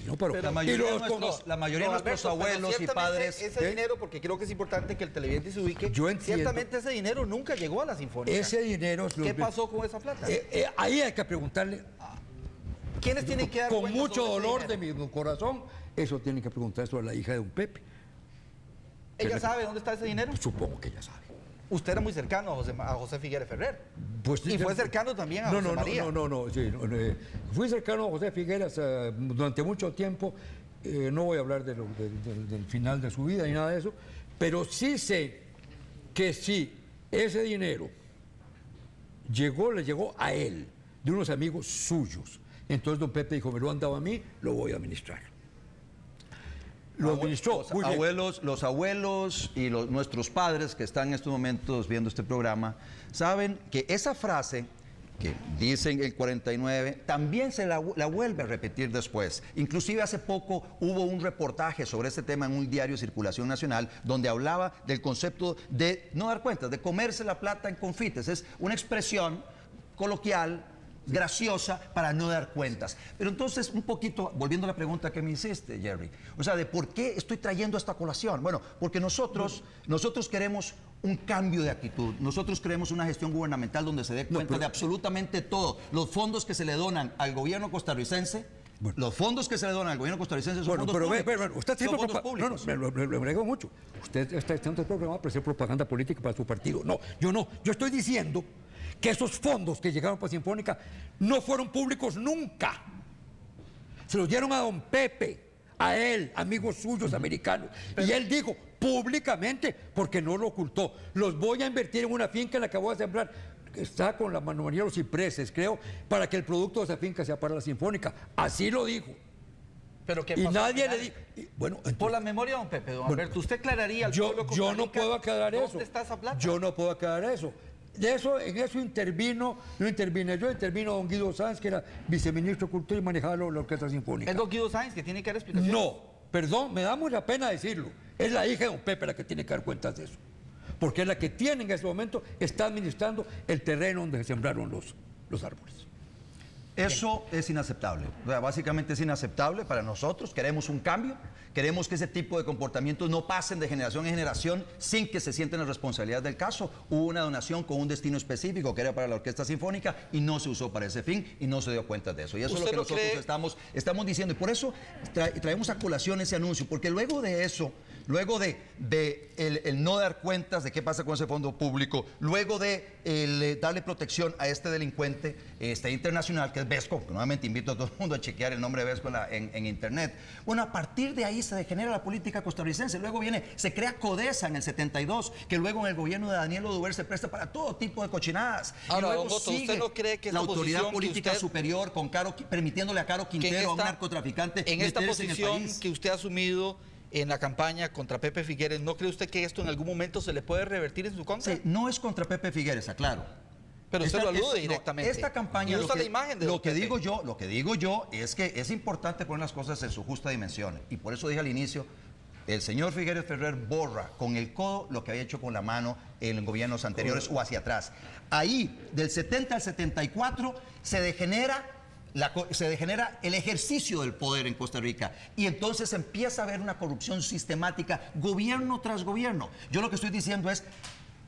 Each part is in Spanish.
¿no? Pero la mayoría de nuestros abuelos y padres... Ese dinero, porque creo que es importante que el televidente se ubique, yo entiendo, ciertamente ese dinero nunca llegó a la Sinfónica. Ese dinero... ¿Qué pasó con esa plata? Ahí hay que preguntarle... ¿Quiénes tienen que dar con cuenta mucho sobre ese dolor de dinero? mi corazón, eso tiene que preguntar eso a la hija de don Pepe. ¿Ella sabe dónde está ese dinero? Supongo que ella sabe. Usted era muy cercano a José Figueres Ferrer. Pues, y fue cercano también a José María. Fui cercano a José Figueres durante mucho tiempo. No voy a hablar del final de su vida ni nada de eso, pero sí sé que si ese dinero le llegó a él, de unos amigos suyos, entonces don Pepe dijo, me lo han dado a mí, lo voy a administrar. Lo administró. Los abuelos y nuestros padres que están en estos momentos viendo este programa saben que esa frase que dicen el 49 también se la vuelve a repetir después. Inclusive hace poco hubo un reportaje sobre este tema en un diario de circulación nacional donde hablaba del concepto de no dar cuentas, de comerse la plata en confites. Es una expresión coloquial, graciosa, para no dar cuentas. Pero entonces, un poquito, volviendo a la pregunta que me hiciste, Jerry, o sea, de por qué estoy trayendo esta colación. Bueno, porque nosotros queremos un cambio de actitud. Nosotros queremos una gestión gubernamental donde se dé cuenta de absolutamente todo. Los fondos que se le donan al gobierno costarricense, los fondos que se le donan al gobierno costarricense son fondos públicos. Usted son fondos públicos. Me agrego mucho. Usted está haciendo el programa para hacer propaganda política para su partido. No, yo no. Yo estoy diciendo que esos fondos que llegaron para Sinfónica no fueron públicos nunca. Se los dieron a don Pepe, a él, amigos suyos americanos. Y él dijo públicamente, porque no lo ocultó, los voy a invertir en una finca en la que voy a sembrar, que está con la manualidad de los cipreses, creo, para que el producto de esa finca sea para la Sinfónica. Así lo dijo. ¿Pero qué y pasó nadie le dijo... Bueno, entonces, por la memoria, don Pepe, don Alberto, usted aclararía al pueblo yo no puedo aclarar eso. ¿Dónde está esa plata? Yo no puedo aclarar eso. En eso intervino don Guido Sáenz, que era viceministro de Cultura y manejaba la Orquesta Sinfónica. ¿Es don Guido Sáenz que tiene que dar explicaciones? No, perdón, me da mucha pena decirlo. Es la hija de don Pepe la que tiene que dar cuentas de eso. Porque es la que tiene en ese momento, está administrando el terreno donde se sembraron los árboles. Eso es inaceptable. O sea, básicamente es inaceptable para nosotros. Queremos un cambio. Queremos que ese tipo de comportamientos no pasen de generación en generación sin que se sienten las responsabilidades del caso. Hubo una donación con un destino específico que era para la Orquesta Sinfónica y no se usó para ese fin y no se dio cuenta de eso. Y eso es lo que nosotros estamos diciendo. Y por eso traemos a colación ese anuncio, porque luego de eso, luego de el no dar cuentas de qué pasa con ese fondo público, luego de darle protección a este delincuente internacional, que es Vesco, que nuevamente invito a todo el mundo a chequear el nombre de Vesco en internet. Bueno, a partir de ahí se degenera la política costarricense. Luego se crea CODESA en el 72, que luego en el gobierno de Daniel Oduber se presta para todo tipo de cochinadas. Ahora, y luego don Otto, ¿usted no cree que la autoridad política superior permitiéndole a Caro Quintero, a un narcotraficante, en esta meterse posición en el país? que usted ha asumido en la campaña contra Pepe Figueres, ¿no cree usted que esto en algún momento se le puede revertir en su contra? Sí, no es contra Pepe Figueres, aclaro. Pero usted lo alude directamente. Esta campaña, y usa la imagen de lo que digo yo es que es importante poner las cosas en su justa dimensión. Y por eso dije al inicio, el señor Figueres Ferrer borra con el codo lo que había hecho con la mano en gobiernos anteriores o hacia atrás. Ahí, del 70 al 74, se degenera el ejercicio del poder en Costa Rica y entonces empieza a haber una corrupción sistemática, gobierno tras gobierno. Yo lo que estoy diciendo es,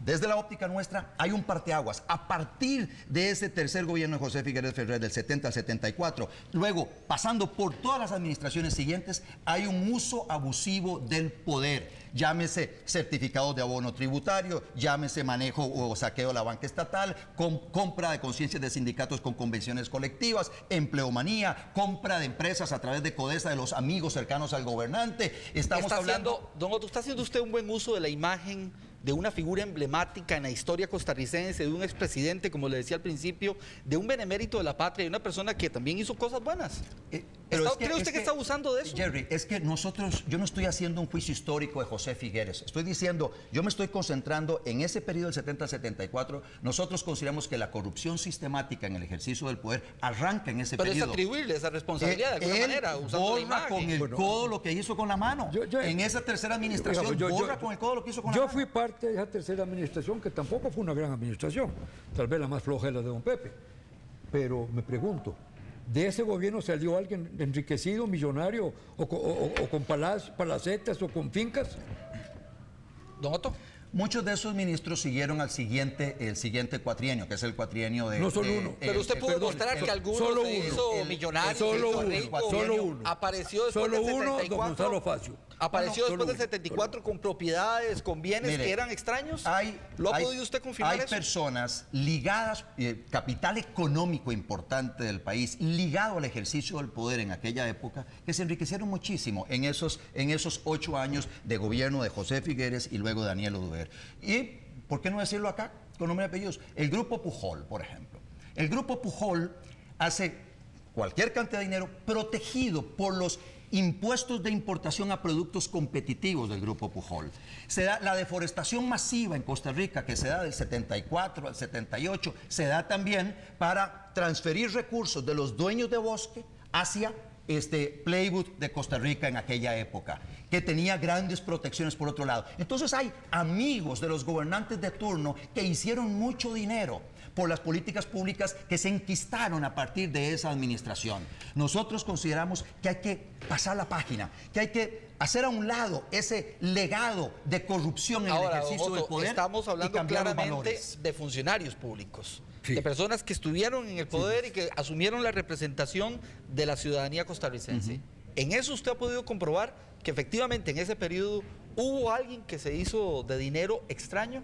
desde la óptica nuestra, hay un parteaguas. A partir de ese tercer gobierno de José Figueres Ferrer, del 70 al 74, luego, pasando por todas las administraciones siguientes, hay un uso abusivo del poder. Llámese certificados de abono tributario, llámese manejo o saqueo de la banca estatal, compra de conciencias de sindicatos con convenciones colectivas, empleomanía, compra de empresas a través de CODESA de los amigos cercanos al gobernante. Don Otto, ¿está haciendo usted un buen uso de la imagen de una figura emblemática en la historia costarricense, de un expresidente, como le decía al principio, de un benemérito de la patria, de una persona que también hizo cosas buenas? ¿Cree usted que está abusando de eso? Jerry, es que yo no estoy haciendo un juicio histórico de José Figueres. Estoy diciendo, yo me estoy concentrando en ese periodo del 70 al 74. Nosotros consideramos que la corrupción sistemática en el ejercicio del poder arranca en ese periodo. Pero es atribuirle esa responsabilidad de alguna manera, usando la imagen. Con el codo lo que hizo con la mano. En esa tercera administración, borra con el codo lo que hizo con la mano. Yo fui parte de esa tercera administración, que tampoco fue una gran administración, tal vez la más floja de la de don Pepe. Pero me pregunto, de ese gobierno salió alguien enriquecido, millonario, o con palacetas o con fincas. Don Otto. Muchos de esos ministros siguieron el siguiente cuatrienio, que es el cuatrienio de... No solo uno. Pero usted pudo mostrar que algunos solo se hizo uno. millonario, Solo se hizo uno. rico, Solo uno. apareció después Solo del uno, 74. don Gonzalo Facio. Apareció Solo después del uno. 74 con propiedades, con bienes Mire, que eran extraños. ¿Lo ha podido usted confirmar hay eso? personas ligadas, capital económico importante del país, ligado al ejercicio del poder en aquella época, que se enriquecieron muchísimo en esos 8 años de gobierno de José Figueres y luego de Daniel Oduber. Y, ¿por qué no decirlo acá con nombre y apellidos? El Grupo Pujol, por ejemplo. El Grupo Pujol hace cualquier cantidad de dinero protegido por los impuestos de importación a productos competitivos del Grupo Pujol. Se da la deforestación masiva en Costa Rica, que se da del 74 al 78, se da también para transferir recursos de los dueños de bosque hacia Playwood de Costa Rica en aquella época, que tenía grandes protecciones por otro lado. Entonces hay amigos de los gobernantes de turno que hicieron mucho dinero por las políticas públicas que se enquistaron a partir de esa administración. Nosotros consideramos que hay que pasar la página, que hay que hacer a un lado ese legado de corrupción en el ejercicio del poder. Estamos y hablando cambiar los claramente valores. de funcionarios públicos, Sí. de personas que estuvieron en el poder y que asumieron la representación de la ciudadanía costarricense. En eso usted ha podido comprobar que efectivamente en ese periodo hubo alguien que se hizo de dinero extraño.